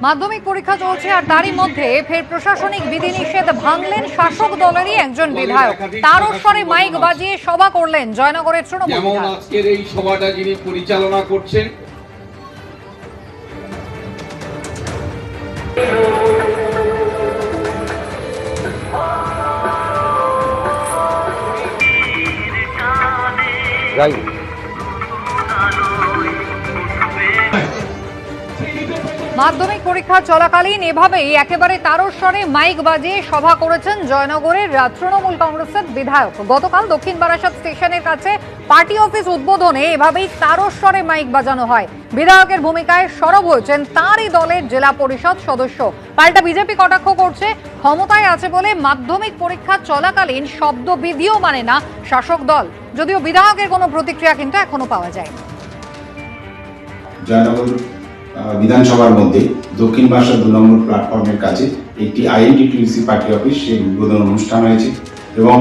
মাধ্যমিক পরীক্ষা চলছে আর তারই মধ্যে ফের প্রশাসনিক বিধিনিষেধ ভাঙলেন শাসক দলেরই একজন বিধায়ক। তারস্বরে মাইক বাজিয়ে সভা করলেন জয়নগরের তৃণমূল বিধায়ক। আজকের এই সভাটা যিনি পরিচালনা করছেন মাধ্যমিক পরীক্ষা চলাকালীন এভাবেই একেবারে তারস্বরে মাইক বাজিয়ে সভা করেছেন জয়নগরের তৃণমূল কংগ্রেসের বিধায়ক। গতকাল দক্ষিণ বারাসাত স্টেশনের কাছে পার্টি অফিস উদ্বোধনে এভাবেই তারস্বরে মাইক বাজানো হয়। বিধায়কের ভূমিকায় সরব হয়েছেন তাঁরই দলের জেলা পরিষদ সদস্য। পাল্টা বিজেপি কটাক্ষ করছে ক্ষমতায় আছে বলে মাধ্যমিক পরীক্ষা চলাকালীন শব্দবিধিও মানে না শাসক দল। যদিও বিধায়কের কোনো প্রতিক্রিয়া কিন্তু এখনো পাওয়া যায়নি। জয়নগর বিধানসভার মধ্যে দক্ষিণ বারাসাত 2 নম্বর প্ল্যাটফর্মের কাছে একটি আইএনটিটিউসি পার্টি অফিস সেই উদ্বোধন অনুষ্ঠান হয়েছে এবং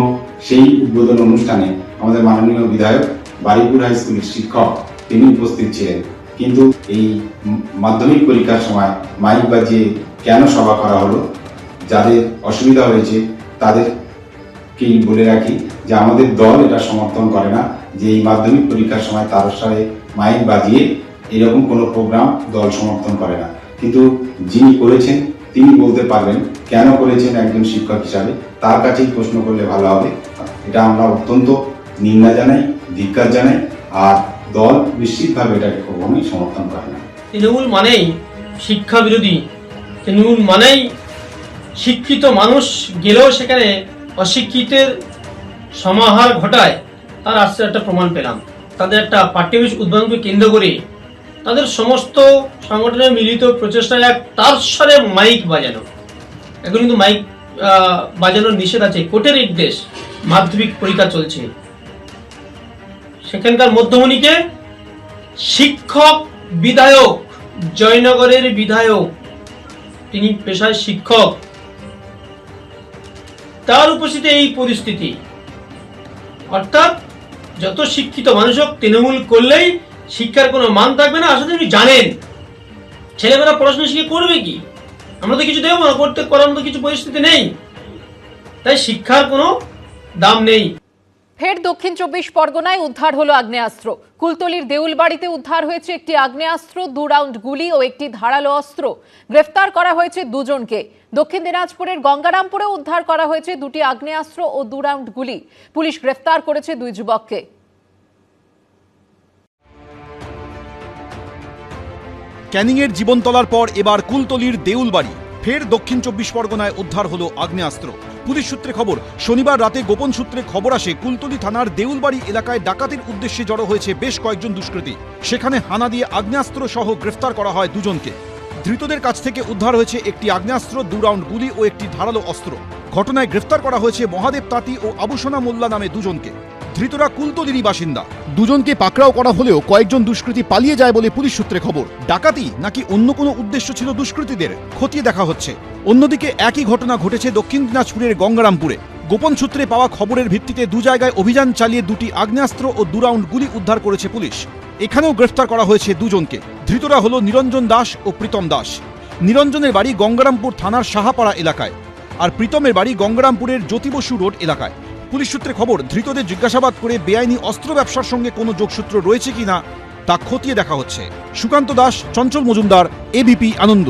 সেই উদ্বোধন অনুষ্ঠানে আমাদের মাননীয় বিধায়ক বারুইপুর হাই স্কুলের শিক্ষক তিনি উপস্থিত ছিলেন। কিন্তু এই মাধ্যমিক পরীক্ষার সময় মাইক বাজিয়ে কেন সভা করা হলো, যাদের অসুবিধা হয়েছে তাদেরকেই বলে রাখি যে আমাদের দল এটা সমর্থন করে না যে এই মাধ্যমিক পরীক্ষার সময় তারস্বরে মাইক বাজিয়ে এরকম কোনো প্রোগ্রাম দল সমর্থন করে না। কিন্তু যিনি করেছেন তিনি বলতে পারবেন কেন করেছেন, একজন শিক্ষক হিসাবে তার কাছেই প্রশ্ন করলে ভালো হবে। এটা আমরা অত্যন্ত নিন্দা জানাই, ধিক্কার জানাই, আর দল নিশ্চিতভাবে এটাকে কখনোই সমর্থন করে না। তৃণমূল মানেই শিক্ষা বিরোধী, তৃণমূল মানেই শিক্ষিত মানুষ গেলেও সেখানে অশিক্ষিতের সমাহার ঘটায়, তার আজকে একটা প্রমাণ পেলাম। তাদের একটা পার্টি অফিস উদ্বোধনকে কেন্দ্র করে তাদের সমস্ত সংগঠনের মিলিত প্রচেষ্টায় এক তারস্বরে মাইক বাজানো। এখন কিন্তু মাইক বাজানোর নিষেধ আছে, কোর্টের নির্দেশ। মাধ্যমিক পরীক্ষা চলছে, সেখানকার মধ্যমণিকে শিক্ষক বিধায়ক, জয়নগরের বিধায়ক, তিনি পেশায় শিক্ষক, তার উপস্থিতিতে এই পরিস্থিতি। অর্থাৎ যত শিক্ষিত মানুষ হোক, তৃণমূল করলেই শিক্ষার কোনো মান থাকবে না। আসলে আপনি জানেন ছেলেমেয়েরা পড়াশোনা শিখে করবে কি? আমরা তো কিছু দেবো না, করতে করার মতো কিছু পরিস্থিতি নেই, তাই শিক্ষার কোনো দাম নেই। ফের দক্ষিণ 24 পরগনায় উদ্ধার হলো আগ্নেয়াস্ত্র। কুলতলির দেউলবাড়িতে উদ্ধার হয়েছে একটি আগ্নেয়াস্ত্র, 2 রাউন্ড গুলি ও একটি ধারালো অস্ত্র। গ্রেফতার করা হয়েছে দুজনকে। দক্ষিণ দিনাজপুরের গঙ্গারামপুরে উদ্ধার করা হয়েছে 2টি আগ্নেয়াস্ত্র ও 2 রাউন্ড গুলি। পুলিশ গ্রেফতার করেছে 2 যুবককে। ক্যানিংয়ের জীবনতলার পর এবার কুলতলির দেউলবাড়ি। ফের দক্ষিণ 24 পরগনায় উদ্ধার হলো আগ্নেয়াস্ত্র। পুলিশ সূত্রে খবর, শনিবার রাতে গোপন সূত্রে খবর আসে কুলতলি থানার দেউলবাড়ি এলাকায় ডাকাতির উদ্দেশ্যে জড়ো হয়েছে বেশ কয়েকজন দুষ্কৃতী। সেখানে হানা দিয়ে আগ্নেয়াস্ত্র সহ গ্রেফতার করা হয় দুজনকে। ধৃতদের কাছ থেকে উদ্ধার হয়েছে একটি আগ্নেয়াস্ত্র, 2 রাউন্ড গুলি ও একটি ধারালো অস্ত্র। ঘটনায় গ্রেফতার করা হয়েছে মহাদেব তাঁতি ও আবুসোনা মোল্লা নামে দুজনকে। ধৃতরা কুলতলিরই বাসিন্দা। দুজনকে পাকড়াও করা হলেও কয়েকজন দুষ্কৃতী পালিয়ে যায় বলে পুলিশ সূত্রে খবর। ডাকাতি নাকি অন্য কোনো উদ্দেশ্য ছিল দুষ্কৃতীদের, খতিয়ে দেখা হচ্ছে। অন্যদিকে একই ঘটনা ঘটেছে দক্ষিণ দিনাজপুরের গঙ্গারামপুরে। গোপন সূত্রে পাওয়া খবরের ভিত্তিতে 2 জায়গায় অভিযান চালিয়ে 2টি আগ্নেয়াস্ত্র ও 2 রাউন্ড গুলি উদ্ধার করেছে পুলিশ। এখানেও গ্রেফতার করা হয়েছে দুজনকে। ধৃতরা হলো নিরঞ্জন দাস ও প্রীতম দাস। নিরঞ্জনের বাড়ি গঙ্গারামপুর থানার সাহাপাড়া এলাকায়, আর প্রীতমের বাড়ি গঙ্গারামপুরের জ্যোতি বসু রোড এলাকায়। পুলিশ সূত্রে খবর, ধৃতদের জিজ্ঞাসাবাদ করে বেআইনি অস্ত্র ব্যবসার সঙ্গে কোনো যোগসূত্র রয়েছে কিনা তা খতিয়ে দেখা হচ্ছে। সুকান্ত দাস, চঞ্চল মজুমদার, এবিপি আনন্দ।